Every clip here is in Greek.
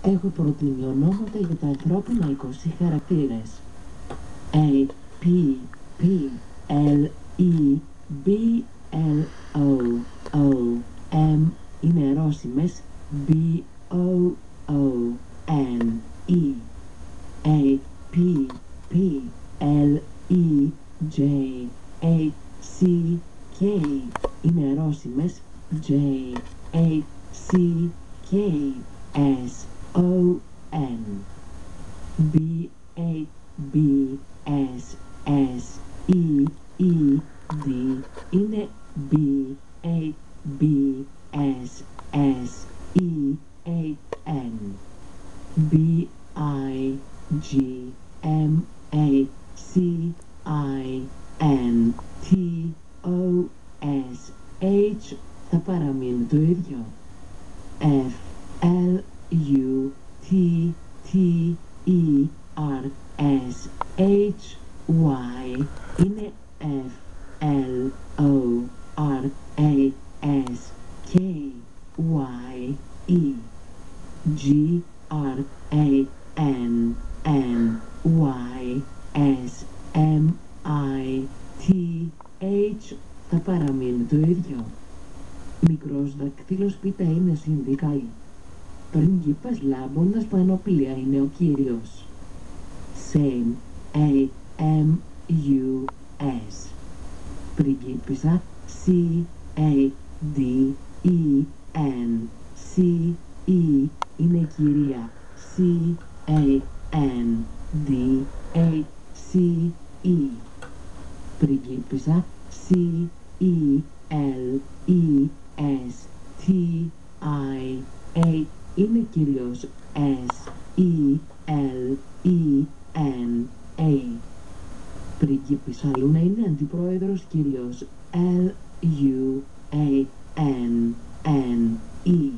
Έχω προτείνει ονόματα για τα ανθρώπινα 20 χαρακτήρες. A, P, P, L, E, B, L, O, O, M είναι ερώσιμες. B, O, O, N, E, A, P, P, L, E, J, A, C, K είναι ερώσιμες. J, A, C, K, S, O, N, B, A, B, S, S, E, E, D είναι B, A, B, S, S, E, A, N, B, I, G, M, A, C, I, N, T, O, S, H θα παραμείνει το ίδιο. F, L, U, T, T, E, R, S, H, Y είναι F, L, O, R, A, S, K, Y, E, G, R, A, N, N, Y, S, M, I, T, H θα παραμείνει το ίδιο. Μικρός δακτύλος πίτα είναι συνδικαλή. Πριγκίπας λάμπονας πανοπλία είναι ο κύριος. Same, A, M, U, S. Πριγκίπισσα, C, A, D, E, N, C, E είναι κυρία. C, A, N, D, A, C, E. Πριγκίπισσα, C, E, L, E, S, T, I, A είναι κυρίως. S, E, L, E, N, A. Πριγκίπισσα Λούνα είναι αντιπρόεδρος κυρίως. L, U, A, N, N, E.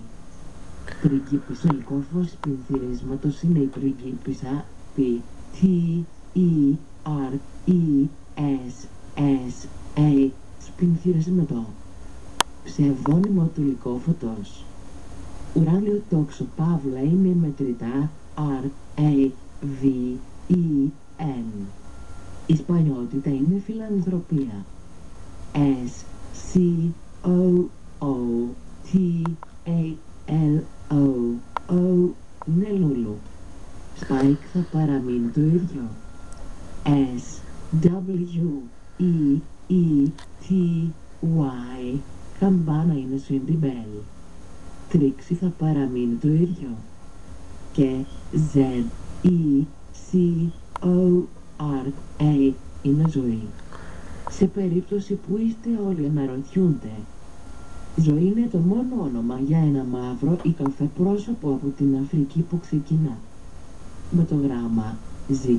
Πριγκίπισσα Λυκόρφος πενθυρίσματος είναι η πριγκίπισσα P, T, E, R, E, S, S, A. Σπινθυρίσματο. Ψευδόνυμο του Λυκόφωτος. Ουράνιο τόξο παύλα είναι μετρητά R, A, V, E, N. Η σπανιότητα είναι φιλανθρωπία. S, C, O, O, T, A, L, O, O είναι λούλου. Spike θα παραμείνει το ίδιο. S, W, E, E, T, Y καμπάνα είναι σιντιμπέλ. Τρίξη θα παραμείνει το ίδιο. Και Z, E, C, O, R, A είναι ζωή. Σε περίπτωση που είστε όλοι αναρωτιούνται, ζωή είναι το μόνο όνομα για ένα μαύρο ή καφέ πρόσωπο από την Αφρική που ξεκινά με το γράμμα Z.